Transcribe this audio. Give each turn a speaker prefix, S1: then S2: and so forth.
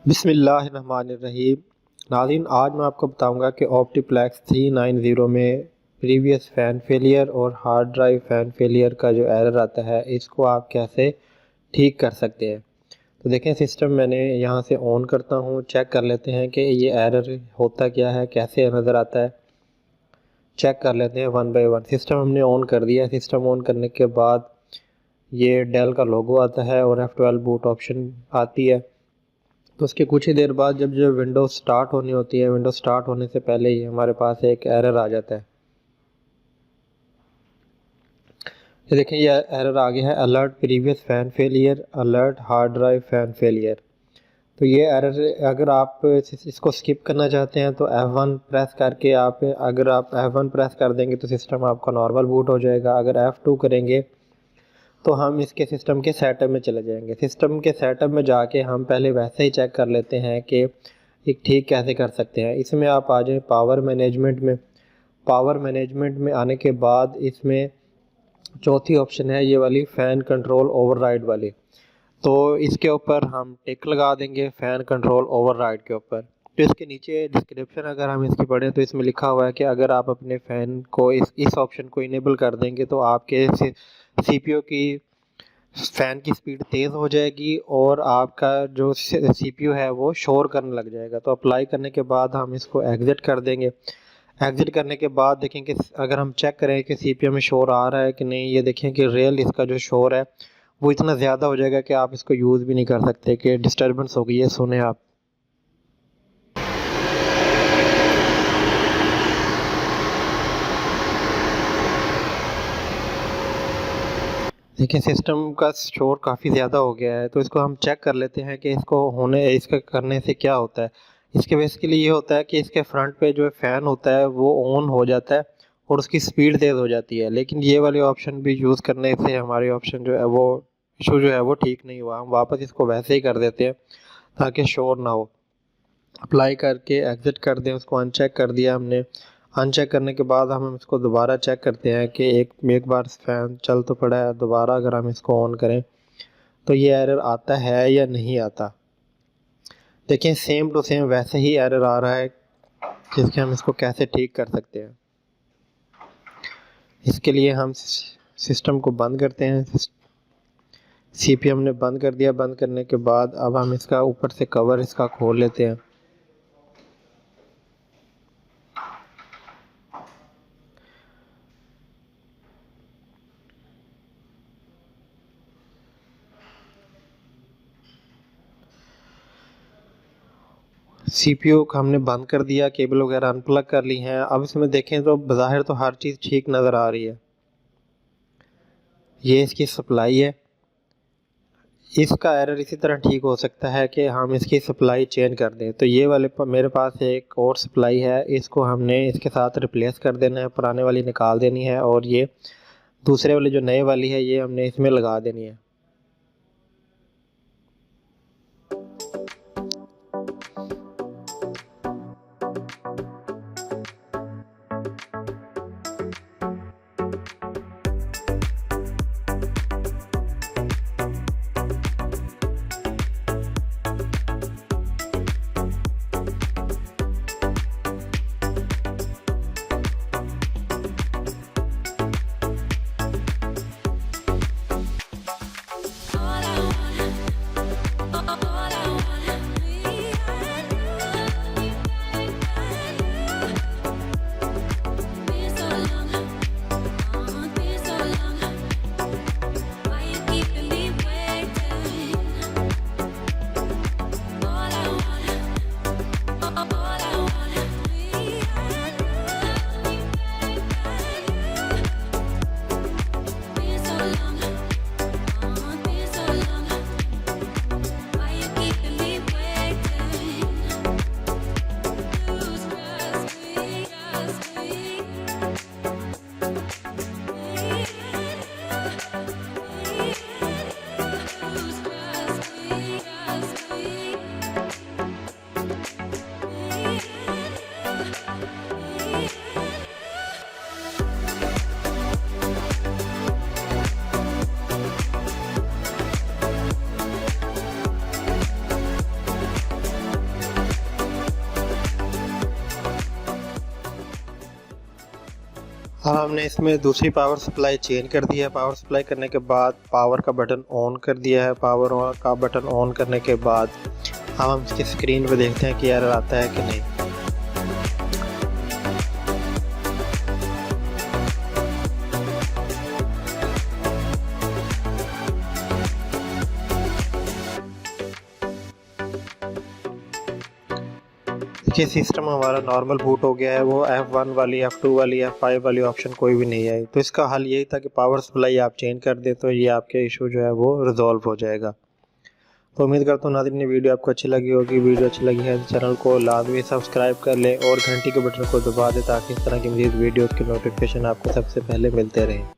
S1: बिस्मिल्लाहिर्रहमानिर्रहीम। नाज़रीन, आज मैं आपको बताऊंगा कि ऑप्टीप्लेक्स 390 में प्रीवियस फ़ैन फेलियर और हार्ड ड्राइव फ़ैन फेलियर का जो एरर आता है इसको आप कैसे ठीक कर सकते हैं। तो देखें, सिस्टम मैंने यहाँ से ऑन करता हूँ, चेक कर लेते हैं कि ये एरर होता क्या है, कैसे नज़र आता है। चेक कर लेते हैं वन बाय वन। सिस्टम हमने ऑन कर दिया है। सिस्टम ऑन करने के बाद ये डेल का लोगो आता है और F12 बूट ऑप्शन आती है। तो उसके कुछ ही देर बाद जब विंडोज़ स्टार्ट होनी होती है, विंडोज़ स्टार्ट होने से पहले ही हमारे पास एक एरर आ जाता है। ये देखें, ये एरर आ गया है, alert previous fan failure, alert hard drive fan failure. तो ये एरर, अगर आप इसको स्किप करना चाहते हैं तो F1 प्रेस करके अगर आप F1 प्रेस कर देंगे तो सिस्टम आपका नॉर्मल बूट हो जाएगा। अगर F2 करेंगे तो हम इसके सिस्टम के सेटअप में चले जाएंगे। सिस्टम के सेटअप में जाके हम पहले वैसे ही चेक कर लेते हैं कि एक ठीक कैसे कर सकते हैं। इसमें आप आ जाएं पावर मैनेजमेंट में। पावर मैनेजमेंट में आने के बाद इसमें चौथी ऑप्शन है ये वाली फ़ैन कंट्रोल ओवरराइड वाली। तो इसके ऊपर हम टिक लगा देंगे, फ़ैन कंट्रोल ओवरराइड के ऊपर। तो इसके नीचे डिस्क्रिप्शन अगर हम इसकी पढ़ें तो इसमें लिखा हुआ है कि अगर आप अपने फ़ैन को इस ऑप्शन को इनेबल कर देंगे तो आपके CPU की फ़ैन की स्पीड तेज़ हो जाएगी और आपका जो CPU है वो शोर करने लग जाएगा। तो अप्लाई करने के बाद हम इसको एग्ज़िट कर देंगे। एग्ज़िट करने के बाद देखें कि अगर हम चेक करें कि CPU में शोर आ रहा है कि नहीं, ये देखें कि रियल इसका जो शोर है वो इतना ज़्यादा हो जाएगा कि आप इसको यूज़ भी नहीं कर सकते, कि डिस्टर्बेंस होगी। ये सुने आप। देखिए, सिस्टम का शोर काफ़ी ज़्यादा हो गया है। तो इसको हम चेक कर लेते हैं कि इसका करने से क्या होता है। इसके बेसिकली ये होता है कि इसके फ्रंट पे जो फ़ैन होता है वो ऑन हो जाता है और उसकी स्पीड तेज़ हो जाती है। लेकिन ये वाले ऑप्शन भी यूज़ करने से हमारी ऑप्शन जो है वो इशू जो है वो ठीक नहीं हुआ। हम वापस इसको वैसे ही कर देते हैं ताकि शोर ना हो। अप्लाई करके एग्ज़िट कर दें, उसको अनचेक कर दिया हमने। अनचेक करने के बाद हम इसको दोबारा चेक करते हैं कि एक बार फ़ैन चल तो पड़ा है। दोबारा अगर हम इसको ऑन करें तो ये एरर आता है या नहीं आता। देखें, सेम टू सेम वैसे ही एरर आ रहा है, जिसके हम इसको कैसे ठीक कर सकते हैं। इसके लिए हम सिस्टम को बंद करते हैं। CPU हमने बंद कर दिया। बंद करने के बाद अब हम इसका ऊपर से कवर इसका खोल लेते हैं। CPU का हमने बंद कर दिया, केबल वगैरह अनप्लग कर ली हैं। अब इसमें देखें तो बज़ाहिर तो हर चीज़ ठीक नज़र आ रही है। ये इसकी सप्लाई है। इसका एरर इसी तरह ठीक हो सकता है कि हम इसकी सप्लाई चेंज कर दें। तो ये वाले मेरे पास एक और सप्लाई है, इसको हमने इसके साथ रिप्लेस कर देना है, पुराने वाली निकाल देनी है और ये दूसरे वाली जो नए वाली है ये हमने इसमें लगा देनी है। अब हमने इसमें दूसरी पावर सप्लाई चेंज कर दी है। पावर सप्लाई करने के बाद पावर का बटन ऑन कर दिया है। पावर का बटन ऑन करने के बाद हम इसकी स्क्रीन पे देखते हैं कि एरर आता है कि नहीं। ये सिस्टम हमारा नॉर्मल बूट हो गया है। वो F1 वाली, F2 वाली, F5 वाली ऑप्शन कोई भी नहीं आई। तो इसका हल यही था कि पावर सप्लाई आप चेंज कर दें तो ये आपके इशू जो है वो रिजॉल्व हो जाएगा। तो उम्मीद करता हूँ नाज़रीन वीडियो आपको अच्छी लगी होगी। वीडियो अच्छी लगी है तो चैनल को लाजमी सब्सक्राइब कर लें और घंटी के बटन को दबा दें ताकि इस तरह की मज़ीद वीडियोज़ की नोटिफिकेशन आपको सबसे पहले मिलते रहें।